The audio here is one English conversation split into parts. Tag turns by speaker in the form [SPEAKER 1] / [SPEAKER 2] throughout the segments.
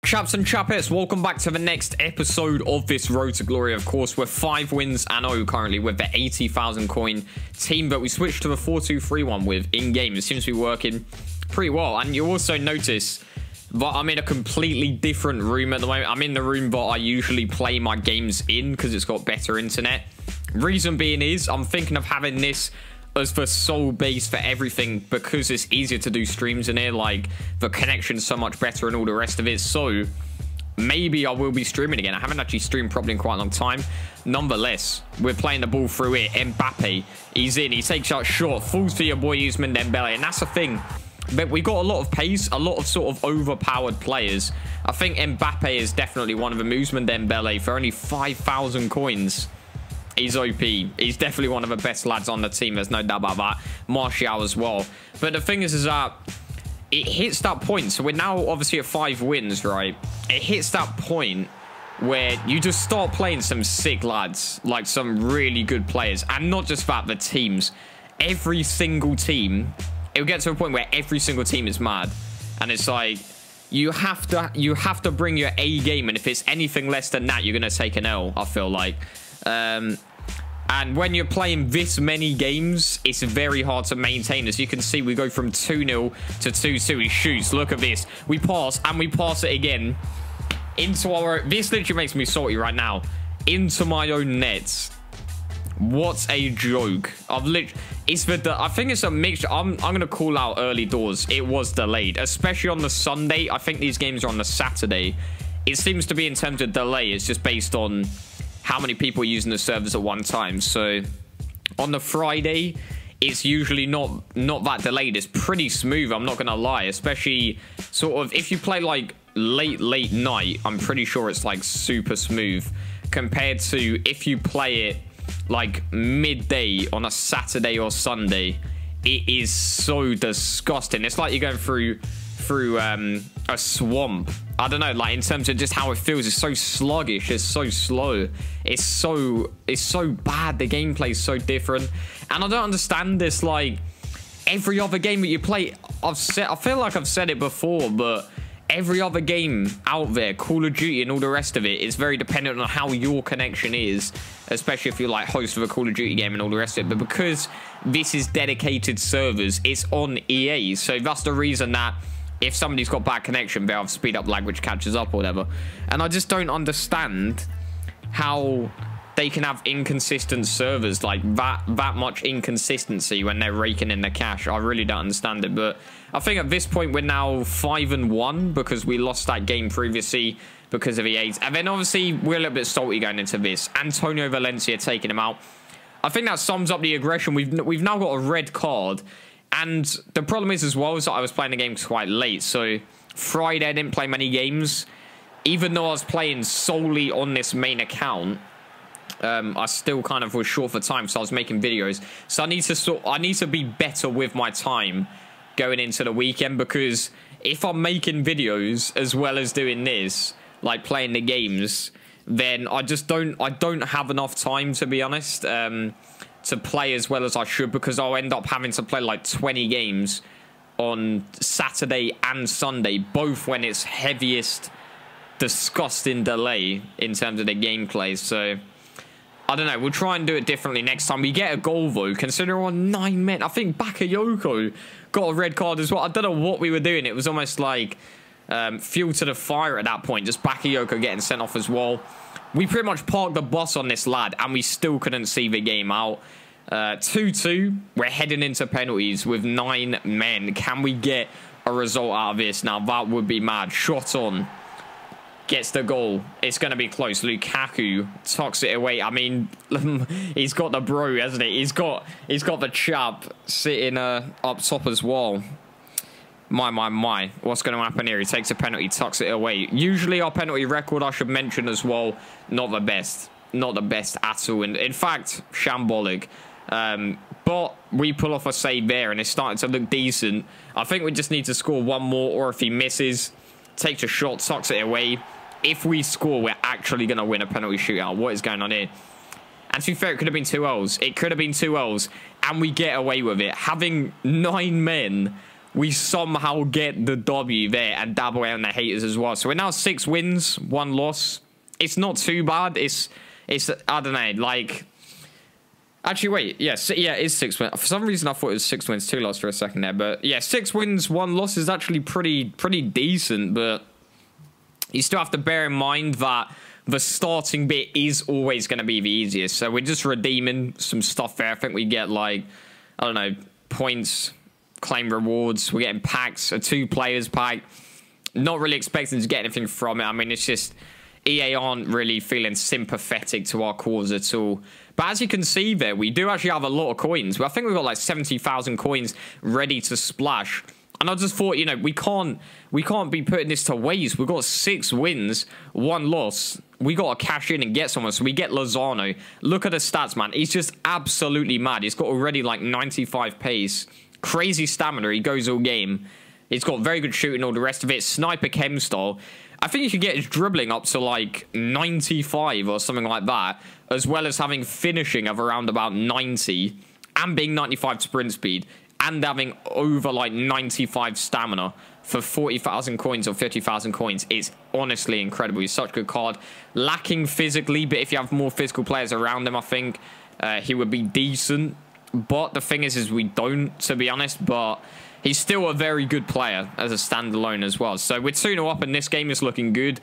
[SPEAKER 1] Chaps and chappets, welcome back to the next episode of this Road to Glory. Of course, we're 5 wins and 0 currently with the 80,000 coin team, but we switched to the 4-2-3-1 with in-game. It seems to be working pretty well. And you also notice that I'm in a completely different room at the moment. I'm in the room that I usually play my games in because it's got better internet. Reason being is I'm thinking of having this as the sole base for everything because it's easier to do streams in here. Like, the connection's so much better and all the rest of it. So maybe I will be streaming again. I haven't actually streamed probably in quite a long time. Nonetheless, we're playing the ball through it. Mbirchy, he's in, he takes out short, falls for your boy Usman Dembele, and that's the thing. But we got a lot of pace, a lot of sort of overpowered players. I think Mbirchy is definitely one of them. Usman Dembele for only 5,000 coins. He's OP. He's definitely one of the best lads on the team. There's no doubt about that. Martial as well. But the thing is that it hits that point. So we're now obviously at 5 wins, right? It hits that point where you just start playing some sick lads, like some really good players. And not just that, the teams. Every single team, it'll get to a point where every single team is mad. And it's like, you have to bring your A game. And if it's anything less than that, you're going to take an L, I feel like. And when you're playing this many games, it's very hard to maintain. As you can see, we go from 2-0 to 2-2. He shoots. Look at this. We pass, and we pass it again into our... This literally makes me salty right now. Into my own nets. What a joke. It's the... I think it's a mixture. I'm going to call out early doors. It was delayed, especially on the Sunday. I think these games are on the Saturday. It seems to be in terms of delay. It's just based on how many people are using the servers at one time. So on the Friday, it's usually not that delayed. It's pretty smooth, I'm not gonna lie, especially sort of if you play like late night. I'm pretty sure it's like super smooth compared to if you play it like midday on a Saturday or Sunday. It is so disgusting. It's like you're going through a swamp. I don't know, like in terms of just how it feels. It's so sluggish, it's so slow, it's so bad. The gameplay is so different, and I don't understand this. Like every other game that you play, I feel like I've said it before, but every other game out there, Call of Duty and all the rest of it, is very dependent on how your connection is, especially if you're like host of a Call of Duty game and all the rest of it. But because this is dedicated servers, it's on EA, so that's the reason that if somebody's got bad connection, they'll have speed up lag which catches up or whatever. And I just don't understand how they can have inconsistent servers, like that much inconsistency when they're raking in the cash. I really don't understand it. But I think at this point we're now 5-1 because we lost that game previously because of EA. And then obviously we're a little bit salty going into this. Antonio Valencia taking him out. I think that sums up the aggression. We've now got a red card. And the problem is as well is that I was playing the games quite late. So Friday I didn't play many games. Even though I was playing solely on this main account, I still kind of was short for time. So I was making videos. So I need to be better with my time going into the weekend. Because if I'm making videos as well as doing this, like playing the games, then I don't have enough time, to be honest, to play as well as I should, because I'll end up having to play like 20 games on Saturday and Sunday, both when it's heaviest, disgusting delay in terms of the gameplay. So I don't know, we'll try and do it differently next time. We get a goal though, considering we're on 9 men. I think Bakayoko got a red card as well. I don't know what we were doing. It was almost like fuel to the fire at that point, just Bakayoko getting sent off as well. We pretty much parked the bus on this lad, and we still couldn't see the game out. 2-2. We're heading into penalties with 9 men. Can we get a result out of this? Now, that would be mad. Shot on. Gets the goal. It's going to be close. Lukaku tucks it away. I mean, he's got the bro, hasn't he? He's got the chap sitting up top as well. My. What's going to happen here? He takes a penalty, tucks it away. Usually our penalty record, I should mention as well, not the best. Not the best at all. In fact, shambolic. But we pull off a save there, and it's starting to look decent. I think we just need to score one more, or if he misses, takes a shot, tucks it away. If we score, we're actually going to win a penalty shootout. What is going on here? And to be fair, it could have been 2 Ls. It could have been 2 Ls, and we get away with it. Having 9 men we somehow get the W there and dab away on the haters as well. So we're now 6 wins, 1 loss. It's not too bad. It's I don't know, like... Actually, wait. Yes, yeah, it is 6 wins. For some reason, I thought it was 6 wins, 2 losses for a second there. But yeah, 6 wins, 1 loss is actually pretty decent. But you still have to bear in mind that the starting bit is always going to be the easiest. So we're just redeeming some stuff there. I think we get, like, I don't know, points, claim rewards. We're getting packs, a 2 players pack. Not really expecting to get anything from it. I mean, it's just EA aren't really feeling sympathetic to our cause at all. But as you can see there, we do actually have a lot of coins. I think we've got like 70,000 coins ready to splash. And I just thought, you know, we can't be putting this to waste. We've got 6 wins, 1 loss. We got to cash in and get someone. So we get Lozano. Look at the stats, man. He's just absolutely mad. He's got already like 95 pace. Crazy stamina. He goes all game. He's got very good shooting, all the rest of it. Sniper chem style. I think you could get his dribbling up to like 95 or something like that, as well as having finishing of around about 90 and being 95 sprint speed and having over like 95 stamina for 40,000 coins or 50,000 coins. It's honestly incredible. He's such a good card. Lacking physically, but if you have more physical players around him, I think he would be decent. But the thing is we don't, to be honest, but he's still a very good player as a standalone as well. So we're 2-0 up, and this game is looking good.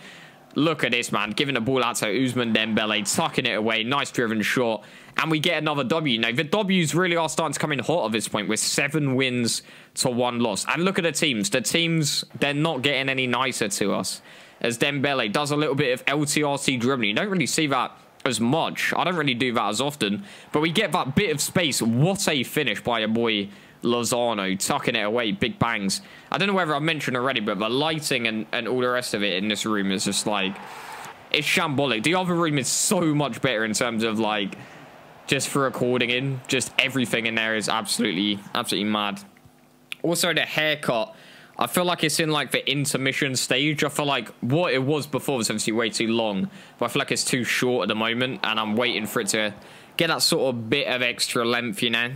[SPEAKER 1] Look at this, man. Giving the ball out to Ousmane Dembele, tucking it away. Nice driven shot. And we get another W. Now, the Ws really are starting to come in hot at this point with 7 wins to 1 loss. And look at the teams. The teams, they're not getting any nicer to us. As Dembele does a little bit of LTRC dribbling. You don't really see that as much. I don't really do that as often. But we get that bit of space. What a finish by your boy Lozano, tucking it away, big bangs. I don't know whether I've mentioned already, but the lighting and all the rest of it in this room is just like, it's shambolic. The other room is so much better in terms of like, just for recording in, just everything in there is absolutely mad. Also the haircut, I feel like it's in like the intermission stage. I feel like what it was before was obviously way too long, but I feel like it's too short at the moment, and I'm waiting for it to get that sort of bit of extra length, you know,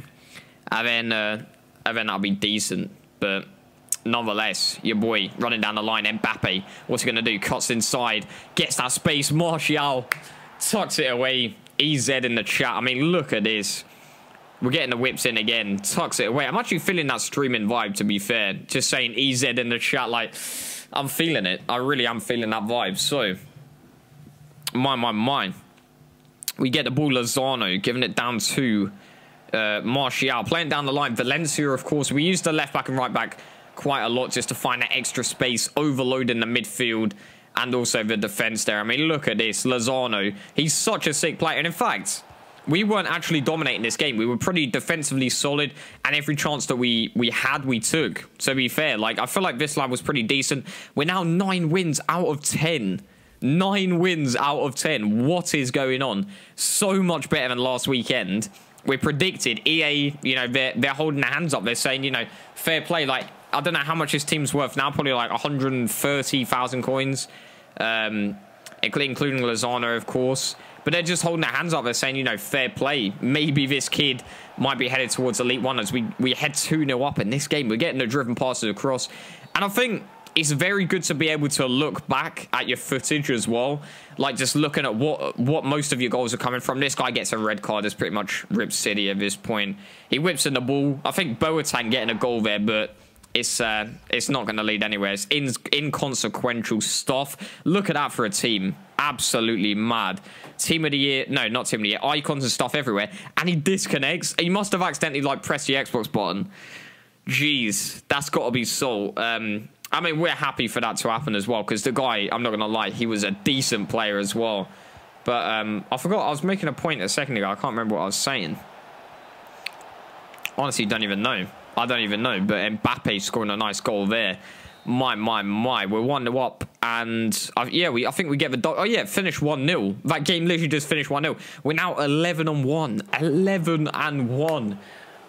[SPEAKER 1] and then that'll be decent. But nonetheless, your boy running down the line, Mbappe, what's he going to do? Cuts inside, gets that space, Martial tucks it away. EZ in the chat. I mean, look at this. We're getting the whips in again. Tucks it away. I'm actually feeling that streaming vibe, to be fair. Just saying EZ in the chat, like, I'm feeling it. I really am feeling that vibe. So, my. We get the ball, Lozano, giving it down to Martial. Playing down the line. Valencia, of course. We use the left back and right back quite a lot just to find that extra space, overloading the midfield and also the defense there. I mean, look at this. Lozano. He's such a sick player. And in fact, we weren't actually dominating this game. We were pretty defensively solid, and every chance that we had, we took. To be fair, like, I feel like this lab was pretty decent. We're now 9 wins out of 10. 9 wins out of 10. What is going on? So much better than last weekend. We predicted EA, you know, they're holding their hands up. They're saying, you know, fair play. Like, I don't know how much his team's worth now. Probably like 130,000 coins. Including Lozano, of course. But they're just holding their hands up. They're saying, you know, fair play. Maybe this kid might be headed towards Elite 1 as we head 2-0 up in this game. We're getting the driven passes across. And I think it's very good to be able to look back at your footage as well. Like, just looking at what most of your goals are coming from. This guy gets a red card. It's pretty much Rip City at this point. He whips in the ball. I think Boateng getting a goal there, but it's not going to lead anywhere. It's inconsequential stuff. Look at that for a team. Absolutely mad. Team of the year. No, not team of the year. Icons and stuff everywhere. And he disconnects. He must have accidentally, like, pressed the Xbox button. Jeez. That's got to be salt. I mean, we're happy for that to happen as well, because the guy, I'm not going to lie, he was a decent player as well. But I forgot. I was making a point a second ago. I can't remember what I was saying. Honestly, don't even know. I don't even know, but Mbappe scoring a nice goal there. My. We're 1-0 up, and I think we get the... Oh, yeah, finished 1-0. That game literally just finished 1-0. We're now 11-1. 11-1.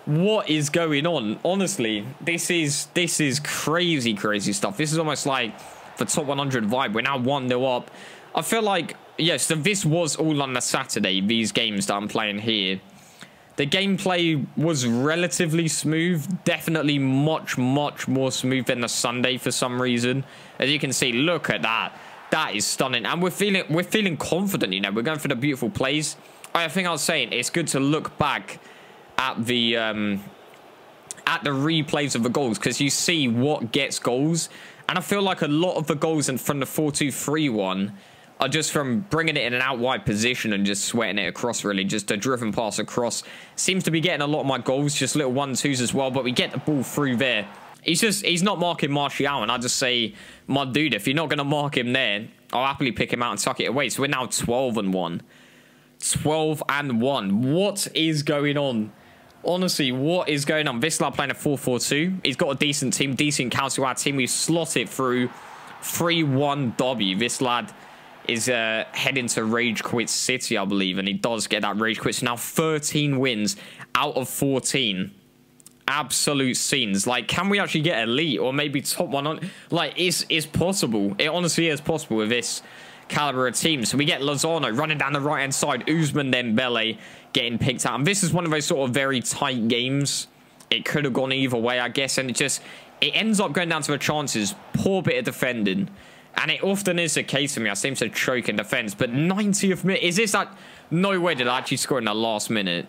[SPEAKER 1] What is going on? Honestly, this is crazy stuff. This is almost like the top 100 vibe. We're now 1-0 up. I feel like, yes, so this was all on the Saturday, these games that I'm playing here. The gameplay was relatively smooth. Definitely much more smooth than the Sunday for some reason. As you can see, look at that. That is stunning. And we're feeling confident, you know. We're going for the beautiful plays. I think I was saying it's good to look back at the replays of the goals, because you see what gets goals. And I feel like a lot of the goals from the 4-2-3 one are just from bringing it in an out wide position and just sweating it across, really. Just a driven pass across. Seems to be getting a lot of my goals, just little 1-2s as well. But we get the ball through there. He's not marking Martial, and I just say, my dude, if you're not going to mark him there, I'll happily pick him out and tuck it away. So we're now 12-1. 12-1. What is going on? Honestly, what is going on? Wisla playing a 4-4-2. He's got a decent team, decent counter to our team. We've slotted through 3-1 W. This lad is heading to Rage Quit City, I believe, and he does get that Rage Quit. So now 13 wins out of 14. Absolute scenes. Like, can we actually get elite or maybe top one on? Like, it's possible. It honestly is possible with this caliber of team. So we get Lozano running down the right hand side, Usman Dembele getting picked out, and this is one of those sort of very tight games. It could have gone either way, I guess, and it ends up going down to the chances. Poor bit of defending, and it often is the case for me. I seem to choke in defense, but 90th minute, is this that? No way did I actually score in the last minute.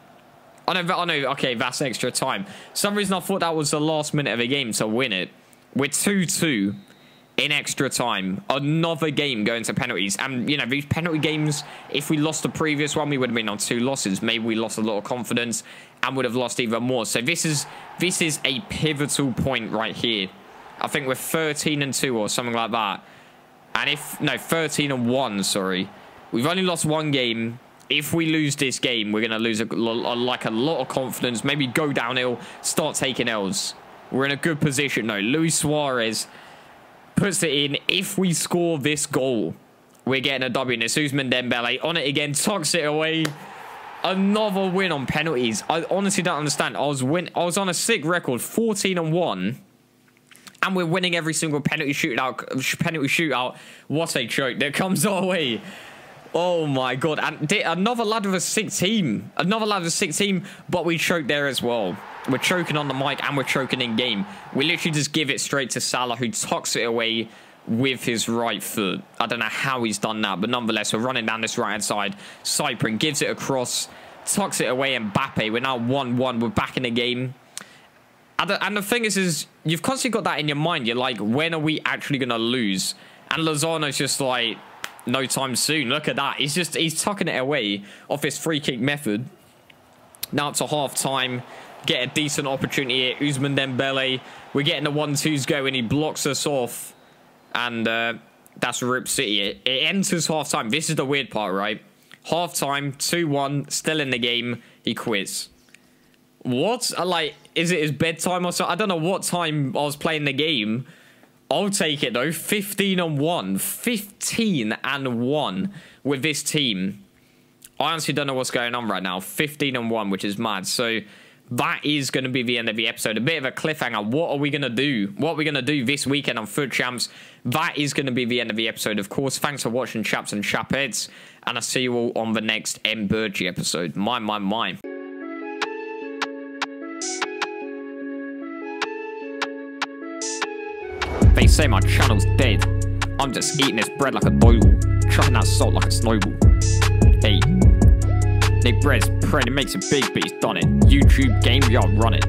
[SPEAKER 1] I know, okay, that's extra time. For some reason I thought that was the last minute of the game to win it. We're 2-2 in extra time. Another game going to penalties. And, you know, these penalty games, if we lost the previous one, we would have been on 2 losses. Maybe we lost a lot of confidence and would have lost even more. So this is a pivotal point right here. I think we're 13-2 or something like that. And 13-1, sorry. We've only lost 1 game. If we lose this game, we're going to lose a lot of confidence. Maybe go downhill, start taking L's. We're in a good position, though. Luis Suarez puts it in. If we score this goal, we're getting a W. And it's Usman Dembele on it again, tucks it away. Another win on penalties. I honestly don't understand. I was on a sick record, 14-1. And we're winning every single penalty shootout. What a choke that comes our way. Oh my god. And another lad with a sick team. But we choked there as well. We're choking on the mic and we're choking in game. We literally just give it straight to Salah, who tucks it away with his right foot. I don't know how he's done that, but nonetheless, we're running down this right-hand side. Cyprin gives it across, tucks it away, and Mbappe. We're now 1-1. We're back in the game. And the thing is you've constantly got that in your mind. You're like, when are we actually going to lose? And Lozano's just like, no time soon. Look at that. He's tucking it away off his free kick method. Now to half time. Get a decent opportunity here. Usman Dembele. We're getting the 1-2s going. He blocks us off. And that's Rip City. It enters half time. This is the weird part, right? Half time, 2-1, still in the game. He quits. What? Like, is it his bedtime or something? I don't know what time I was playing the game. I'll take it, though. 15-1. 15-1 with this team. I honestly don't know what's going on right now. 15-1, which is mad. So that is going to be the end of the episode. A bit of a cliffhanger. What are we going to do? What are we going to do this weekend on Foot Champs? That is going to be the end of the episode, of course. Thanks for watching, chaps and chapettes. And I'll see you all on the next Mbirchy episode. My. They say my channel's dead. I'm just eating this bread like a doyle, chucking that salt like a snowball. Hey, Nick Bread's bread, it makes it big, but he's done it. YouTube game, y'all run it.